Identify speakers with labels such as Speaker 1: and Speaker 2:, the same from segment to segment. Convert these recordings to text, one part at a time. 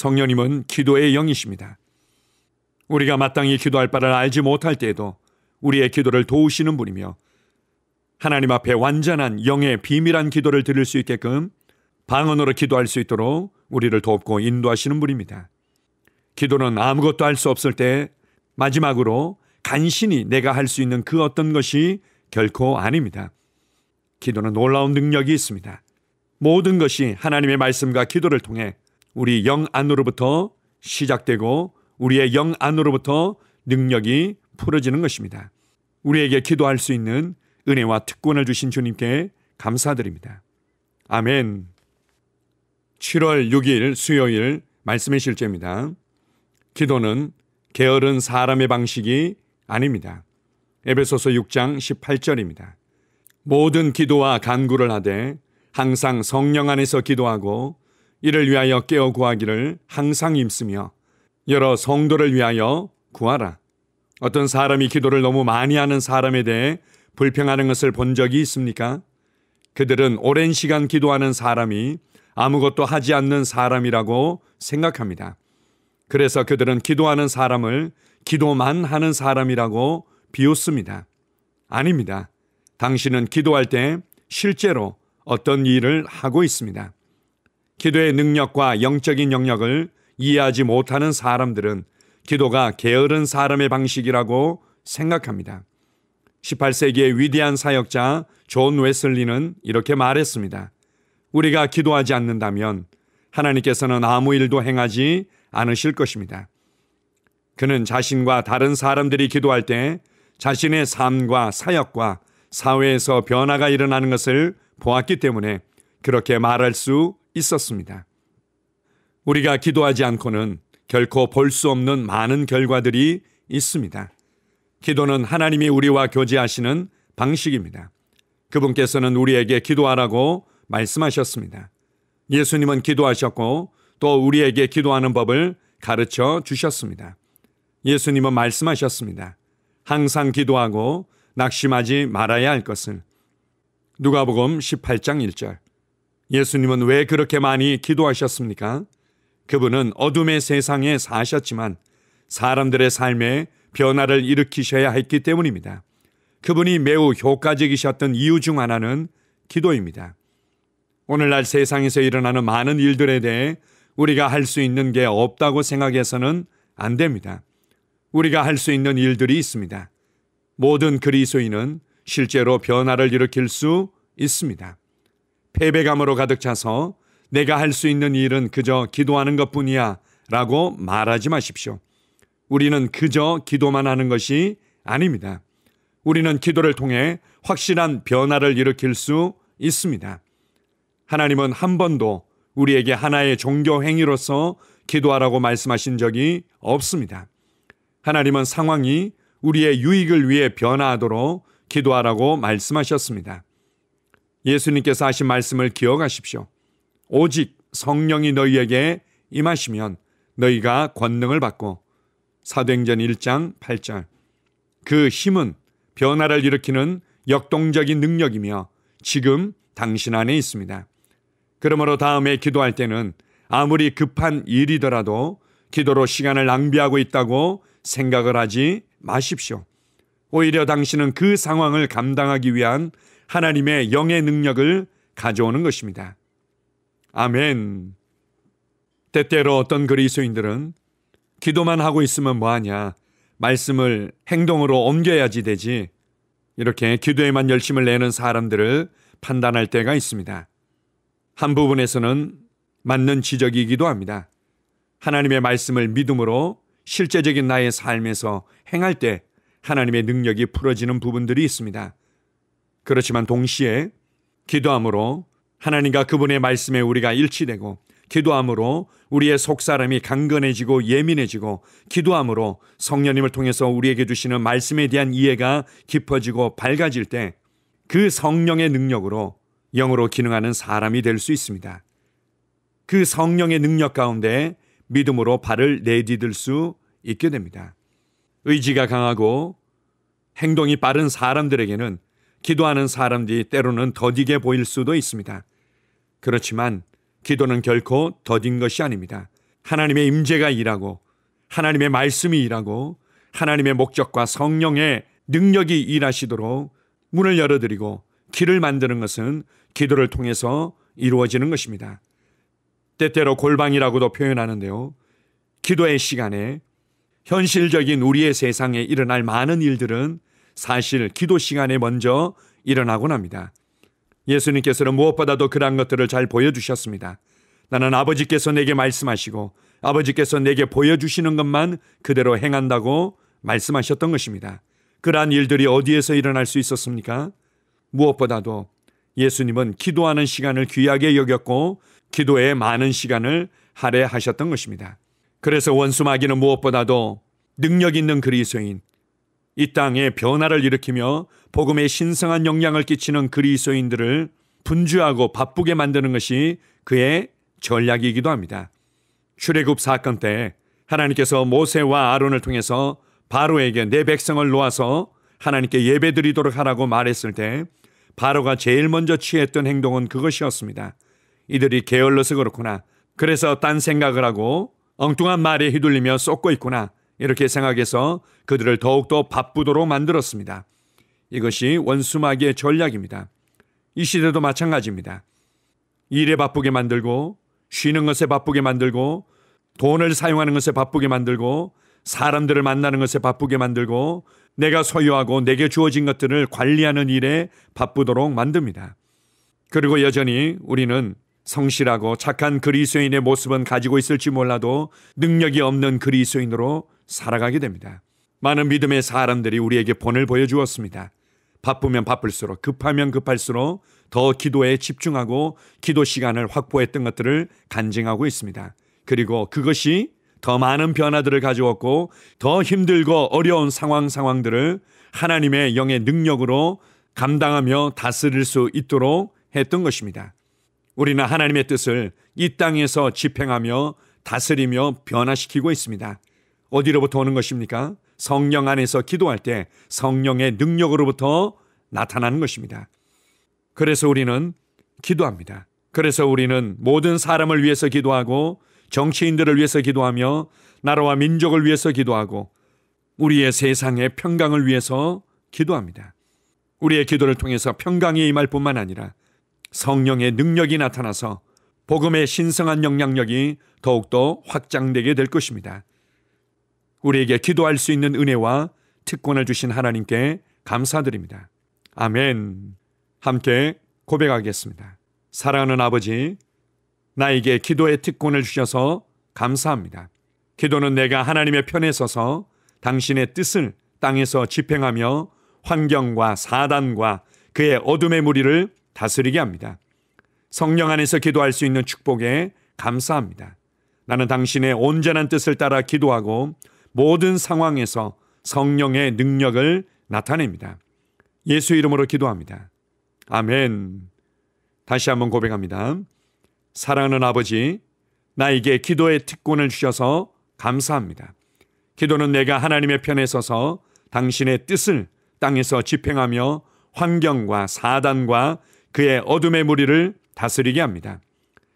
Speaker 1: 성령님은 기도의 영이십니다. 우리가 마땅히 기도할 바를 알지 못할 때에도 우리의 기도를 도우시는 분이며 하나님 앞에 완전한 영의 비밀한 기도를 드릴 수 있게끔 방언으로 기도할 수 있도록 우리를 돕고 인도하시는 분입니다. 기도는 아무것도 할 수 없을 때 마지막으로 간신히 내가 할 수 있는 그 어떤 것이 결코 아닙니다. 기도는 놀라운 능력이 있습니다. 모든 것이 하나님의 말씀과 기도를 통해 우리 영 안으로부터 시작되고 우리의 영 안으로부터 능력이 풀어지는 것입니다. 우리에게 기도할 수 있는 은혜와 특권을 주신 주님께 감사드립니다. 아멘. 7월 6일 수요일 말씀의 실제입니다. 기도는 게으른 사람의 방식이 아닙니다. 에베소서 6장 18절입니다. 모든 기도와 간구를 하되 항상 성령 안에서 기도하고 이를 위하여 깨어 구하기를 항상 힘쓰며 여러 성도를 위하여 구하라. 어떤 사람이 기도를 너무 많이 하는 사람에 대해 불평하는 것을 본 적이 있습니까? 그들은 오랜 시간 기도하는 사람이 아무것도 하지 않는 사람이라고 생각합니다. 그래서 그들은 기도하는 사람을 기도만 하는 사람이라고 비웃습니다. 아닙니다. 당신은 기도할 때 실제로 어떤 일을 하고 있습니다. 기도의 능력과 영적인 영역을 이해하지 못하는 사람들은 기도가 게으른 사람의 방식이라고 생각합니다. 18세기의 위대한 사역자 존 웨슬리는 이렇게 말했습니다. 우리가 기도하지 않는다면 하나님께서는 아무 일도 행하지 않으실 것입니다. 그는 자신과 다른 사람들이 기도할 때 자신의 삶과 사역과 사회에서 변화가 일어나는 것을 보았기 때문에 그렇게 말할 수 있었습니다. 우리가 기도하지 않고는 결코 볼 수 없는 많은 결과들이 있습니다. 기도는 하나님이 우리와 교제하시는 방식입니다. 그분께서는 우리에게 기도하라고 말씀하셨습니다. 예수님은 기도하셨고 또 우리에게 기도하는 법을 가르쳐 주셨습니다. 예수님은 말씀하셨습니다. 항상 기도하고 낙심하지 말아야 할 것을. 누가복음 18장 1절. 예수님은 왜 그렇게 많이 기도하셨습니까? 그분은 어둠의 세상에 사셨지만 사람들의 삶에 변화를 일으키셔야 했기 때문입니다. 그분이 매우 효과적이셨던 이유 중 하나는 기도입니다. 오늘날 세상에서 일어나는 많은 일들에 대해 우리가 할 수 있는 게 없다고 생각해서는 안 됩니다. 우리가 할 수 있는 일들이 있습니다. 모든 그리스도인은 실제로 변화를 일으킬 수 있습니다. 패배감으로 가득 차서 내가 할 수 있는 일은 그저 기도하는 것뿐이야 라고 말하지 마십시오. 우리는 그저 기도만 하는 것이 아닙니다. 우리는 기도를 통해 확실한 변화를 일으킬 수 있습니다. 하나님은 한 번도 우리에게 하나의 종교 행위로서 기도하라고 말씀하신 적이 없습니다. 하나님은 상황이 우리의 유익을 위해 변화하도록 기도하라고 말씀하셨습니다. 예수님께서 하신 말씀을 기억하십시오. 오직 성령이 너희에게 임하시면 너희가 권능을 받고 사도행전 1장 8절. 그 힘은 변화를 일으키는 역동적인 능력이며 지금 당신 안에 있습니다. 그러므로 다음에 기도할 때는 아무리 급한 일이더라도 기도로 시간을 낭비하고 있다고 생각을 하지 마십시오. 오히려 당신은 그 상황을 감당하기 위한 하나님의 영의 능력을 가져오는 것입니다. 아멘. 때때로 어떤 그리스도인들은 기도만 하고 있으면 뭐하냐, 말씀을 행동으로 옮겨야지 되지, 이렇게 기도에만 열심을 내는 사람들을 판단할 때가 있습니다. 한 부분에서는 맞는 지적이기도 합니다. 하나님의 말씀을 믿음으로 실제적인 나의 삶에서 행할 때 하나님의 능력이 풀어지는 부분들이 있습니다. 그렇지만 동시에 기도함으로 하나님과 그분의 말씀에 우리가 일치되고, 기도함으로 우리의 속사람이 강건해지고 예민해지고, 기도함으로 성령님을 통해서 우리에게 주시는 말씀에 대한 이해가 깊어지고 밝아질 때 그 성령의 능력으로 영으로 기능하는 사람이 될 수 있습니다. 그 성령의 능력 가운데 믿음으로 발을 내디딜 수 있게 됩니다. 의지가 강하고 행동이 빠른 사람들에게는 기도하는 사람들이 때로는 더디게 보일 수도 있습니다. 그렇지만 기도는 결코 더딘 것이 아닙니다. 하나님의 임재가 일하고 하나님의 말씀이 일하고 하나님의 목적과 성령의 능력이 일하시도록 문을 열어드리고 길을 만드는 것은 기도를 통해서 이루어지는 것입니다. 때때로 골방이라고도 표현하는데요. 기도의 시간에 현실적인 우리의 세상에 일어날 많은 일들은 사실 기도 시간에 먼저 일어나곤 합니다. 예수님께서는 무엇보다도 그러한 것들을 잘 보여주셨습니다. 나는 아버지께서 내게 말씀하시고 아버지께서 내게 보여주시는 것만 그대로 행한다고 말씀하셨던 것입니다. 그러한 일들이 어디에서 일어날 수 있었습니까? 무엇보다도 예수님은 기도하는 시간을 귀하게 여겼고 기도에 많은 시간을 할애하셨던 것입니다. 그래서 원수 마귀는 무엇보다도 능력 있는 그리스도인, 이 땅에 변화를 일으키며 복음에 신성한 영향을 끼치는 그리스도인들을 분주하고 바쁘게 만드는 것이 그의 전략이기도 합니다. 출애굽 사건 때 하나님께서 모세와 아론을 통해서 바로에게 내 백성을 놓아서 하나님께 예배드리도록 하라고 말했을 때 바로가 제일 먼저 취했던 행동은 그것이었습니다. 이들이 게을러서 그렇구나. 그래서 딴 생각을 하고 엉뚱한 말에 휘둘리며 쏟고 있구나. 이렇게 생각해서 그들을 더욱더 바쁘도록 만들었습니다. 이것이 원수마귀의 전략입니다. 이 시대도 마찬가지입니다. 일에 바쁘게 만들고 쉬는 것에 바쁘게 만들고 돈을 사용하는 것에 바쁘게 만들고 사람들을 만나는 것에 바쁘게 만들고 내가 소유하고 내게 주어진 것들을 관리하는 일에 바쁘도록 만듭니다. 그리고 여전히 우리는 성실하고 착한 그리스도인의 모습은 가지고 있을지 몰라도 능력이 없는 그리스도인으로 살아가게 됩니다. 많은 믿음의 사람들이 우리에게 본을 보여주었습니다. 바쁘면 바쁠수록, 급하면 급할수록 더 기도에 집중하고 기도 시간을 확보했던 것들을 간증하고 있습니다. 그리고 그것이 더 많은 변화들을 가져왔고 더 힘들고 어려운 상황들을 하나님의 영의 능력으로 감당하며 다스릴 수 있도록 했던 것입니다. 우리는 하나님의 뜻을 이 땅에서 집행하며 다스리며 변화시키고 있습니다. 어디로부터 오는 것입니까? 성령 안에서 기도할 때 성령의 능력으로부터 나타나는 것입니다. 그래서 우리는 기도합니다. 그래서 우리는 모든 사람을 위해서 기도하고 정치인들을 위해서 기도하며 나라와 민족을 위해서 기도하고 우리의 세상의 평강을 위해서 기도합니다. 우리의 기도를 통해서 평강이 임할 뿐만 아니라 성령의 능력이 나타나서 복음의 신성한 영향력이 더욱더 확장되게 될 것입니다. 우리에게 기도할 수 있는 은혜와 특권을 주신 하나님께 감사드립니다. 아멘. 함께 고백하겠습니다. 사랑하는 아버지, 나에게 기도의 특권을 주셔서 감사합니다. 기도는 내가 하나님의 편에 서서 당신의 뜻을 땅에서 집행하며 환경과 사단과 그의 어둠의 무리를 다스리게 합니다. 성령 안에서 기도할 수 있는 축복에 감사합니다. 나는 당신의 온전한 뜻을 따라 기도하고 모든 상황에서 성령의 능력을 나타냅니다. 예수 이름으로 기도합니다. 아멘. 다시 한번 고백합니다. 사랑하는 아버지, 나에게 기도의 특권을 주셔서 감사합니다. 기도는 내가 하나님의 편에 서서 당신의 뜻을 땅에서 집행하며 환경과 사단과 그의 어둠의 무리를 다스리게 합니다.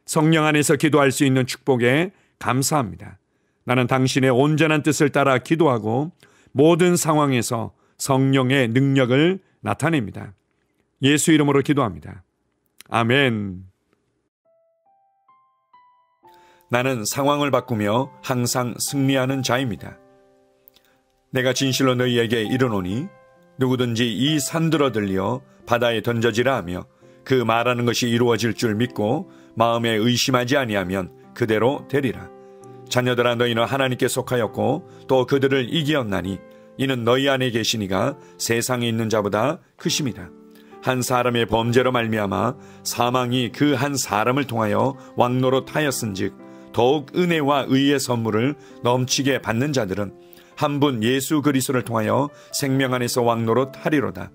Speaker 1: 성령 안에서 기도할 수 있는 축복에 감사합니다. 나는 당신의 온전한 뜻을 따라 기도하고 모든 상황에서 성령의 능력을 나타냅니다. 예수 이름으로 기도합니다. 아멘. 나는 상황을 바꾸며 항상 승리하는 자입니다. 내가 진실로 너희에게 이르노니 누구든지 이 산들어 들려 바다에 던져지라 하며 그 말하는 것이 이루어질 줄 믿고 마음에 의심하지 아니하면 그대로 되리라. 자녀들아, 너희는 하나님께 속하였고 또 그들을 이기었나니 이는 너희 안에 계시니가 세상에 있는 자보다 크심이라. 한 사람의 범죄로 말미암아 사망이 그 한 사람을 통하여 왕노릇하였은즉 더욱 은혜와 의의 선물을 넘치게 받는 자들은 한 분 예수 그리스도를 통하여 생명 안에서 왕노릇하리로다.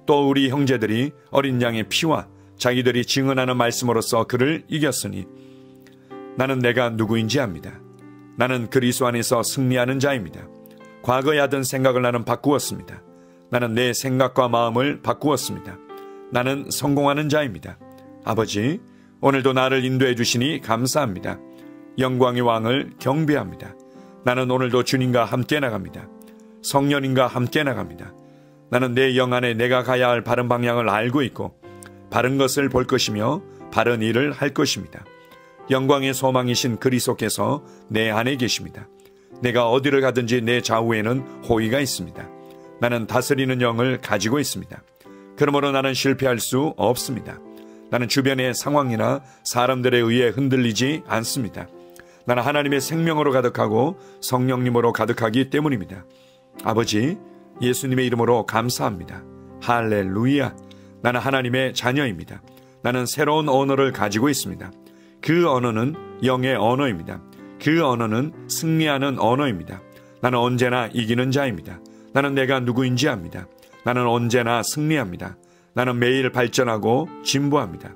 Speaker 1: 또 우리 형제들이 어린 양의 피와 자기들이 증언하는 말씀으로써 그를 이겼으니 나는 내가 누구인지 압니다. 나는 그리스도 안에서 승리하는 자입니다. 과거에 하던 생각을 나는 바꾸었습니다. 나는 내 생각과 마음을 바꾸었습니다. 나는 성공하는 자입니다. 아버지, 오늘도 나를 인도해 주시니 감사합니다. 영광의 왕을 경배합니다. 나는 오늘도 주님과 함께 나갑니다. 성령님과 함께 나갑니다. 나는 내 영 안에 내가 가야 할 바른 방향을 알고 있고 바른 것을 볼 것이며 바른 일을 할 것입니다. 영광의 소망이신 그리스도께서 내 안에 계십니다. 내가 어디를 가든지 내 좌우에는 호의가 있습니다. 나는 다스리는 영을 가지고 있습니다. 그러므로 나는 실패할 수 없습니다. 나는 주변의 상황이나 사람들에 의해 흔들리지 않습니다. 나는 하나님의 생명으로 가득하고 성령님으로 가득하기 때문입니다. 아버지, 예수님의 이름으로 감사합니다. 할렐루야. 나는 하나님의 자녀입니다. 나는 새로운 언어를 가지고 있습니다. 그 언어는 영의 언어입니다. 그 언어는 승리하는 언어입니다. 나는 언제나 이기는 자입니다. 나는 내가 누구인지 압니다. 나는 언제나 승리합니다. 나는 매일 발전하고 진보합니다.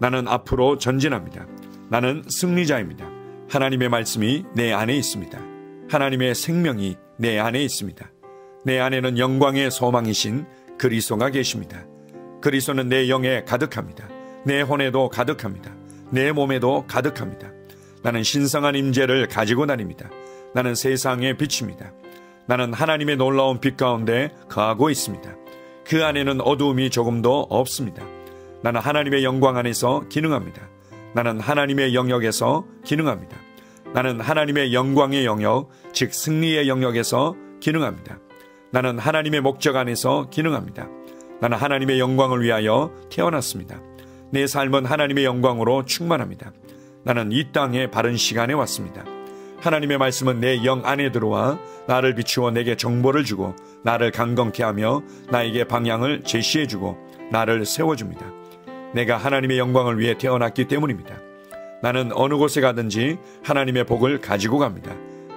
Speaker 1: 나는 앞으로 전진합니다. 나는 승리자입니다. 하나님의 말씀이 내 안에 있습니다. 하나님의 생명이 내 안에 있습니다. 내 안에는 영광의 소망이신 그리스도가 계십니다. 그리스도는 내 영에 가득합니다. 내 혼에도 가득합니다. 내 몸에도 가득합니다. 나는 신성한 임재를 가지고 다닙니다. 나는 세상의 빛입니다. 나는 하나님의 놀라운 빛 가운데 거하고 있습니다. 그 안에는 어두움이 조금도 없습니다. 나는 하나님의 영광 안에서 기능합니다. 나는 하나님의 영역에서 기능합니다. 나는 하나님의 영광의 영역, 즉 승리의 영역에서 기능합니다. 나는 하나님의 목적 안에서 기능합니다. 나는 하나님의 영광을 위하여 태어났습니다. 내 삶은 하나님의 영광으로 충만합니다. 나는 이 땅에 바른 시간에 왔습니다. 하나님의 말씀은 내 영 안에 들어와 나를 비추어 내게 정보를 주고 나를 강건케 하며 나에게 방향을 제시해주고 나를 세워줍니다. 내가 하나님의 영광을 위해 태어났기 때문입니다. 나는 어느 곳에 가든지 하나님의 복을 가지고 갑니다.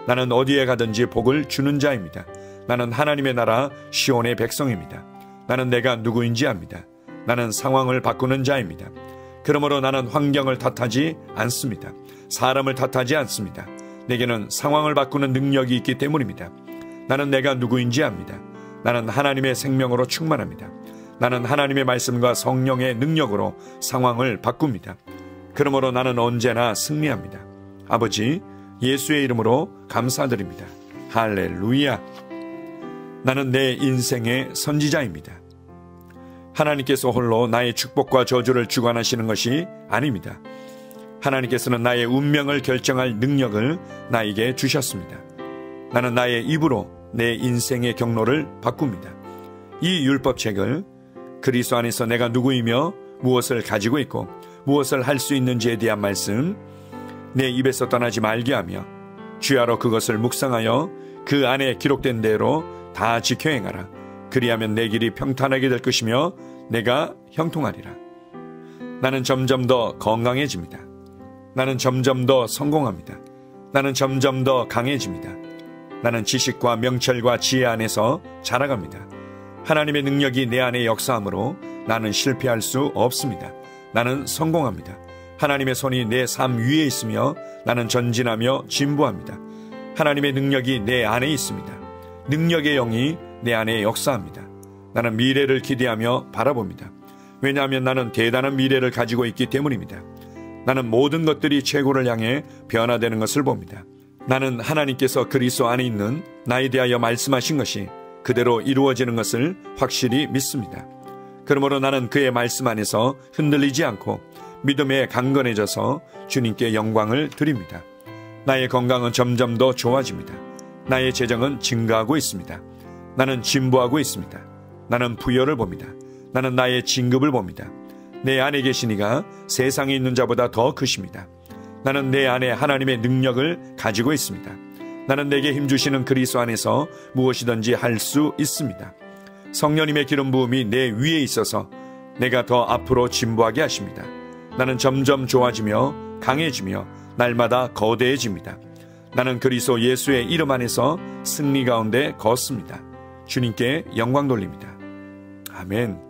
Speaker 1: 나는 어디에 가든지 복을 주는 자입니다. 나는 하나님의 나라 시온의 백성입니다. 나는 내가 누구인지 압니다. 나는 상황을 바꾸는 자입니다. 그러므로 나는 환경을 탓하지 않습니다. 사람을 탓하지 않습니다. 내게는 상황을 바꾸는 능력이 있기 때문입니다. 나는 내가 누구인지 압니다. 나는 하나님의 생명으로 충만합니다. 나는 하나님의 말씀과 성령의 능력으로 상황을 바꿉니다. 그러므로 나는 언제나 승리합니다. 아버지, 예수의 이름으로 감사드립니다. 할렐루야. 나는 내 인생의 선지자입니다. 하나님께서 홀로 나의 축복과 저주를 주관하시는 것이 아닙니다. 하나님께서는 나의 운명을 결정할 능력을 나에게 주셨습니다. 나는 나의 입으로 내 인생의 경로를 바꿉니다. 이 율법책을 그리스도 안에서 내가 누구이며 무엇을 가지고 있고 무엇을 할 수 있는지에 대한 말씀 내 입에서 떠나지 말게 하며 주야로 그것을 묵상하여 그 안에 기록된 대로 다 지켜 행하라. 그리하면 내 길이 평탄하게 될 것이며 내가 형통하리라. 나는 점점 더 건강해집니다. 나는 점점 더 성공합니다. 나는 점점 더 강해집니다. 나는 지식과 명철과 지혜 안에서 자라갑니다. 하나님의 능력이 내 안에 역사하므로 나는 실패할 수 없습니다. 나는 성공합니다. 하나님의 손이 내 삶 위에 있으며 나는 전진하며 진보합니다. 하나님의 능력이 내 안에 있습니다. 능력의 영이 내 안에 역사합니다. 나는 미래를 기대하며 바라봅니다. 왜냐하면 나는 대단한 미래를 가지고 있기 때문입니다. 나는 모든 것들이 최고를 향해 변화되는 것을 봅니다. 나는 하나님께서 그리스도 안에 있는 나에 대하여 말씀하신 것이 그대로 이루어지는 것을 확실히 믿습니다. 그러므로 나는 그의 말씀 안에서 흔들리지 않고 믿음에 강건해져서 주님께 영광을 드립니다. 나의 건강은 점점 더 좋아집니다. 나의 재정은 증가하고 있습니다. 나는 진보하고 있습니다. 나는 부여를 봅니다. 나는 나의 진급을 봅니다. 내 안에 계신 이가 세상에 있는 자보다 더 크십니다. 나는 내 안에 하나님의 능력을 가지고 있습니다. 나는 내게 힘주시는 그리스도 안에서 무엇이든지 할 수 있습니다. 성령님의 기름 부음이 내 위에 있어서 내가 더 앞으로 진보하게 하십니다. 나는 점점 좋아지며 강해지며 날마다 거대해집니다. 나는 그리스도 예수의 이름 안에서 승리 가운데 걷습니다. 주님께 영광 돌립니다. 아멘.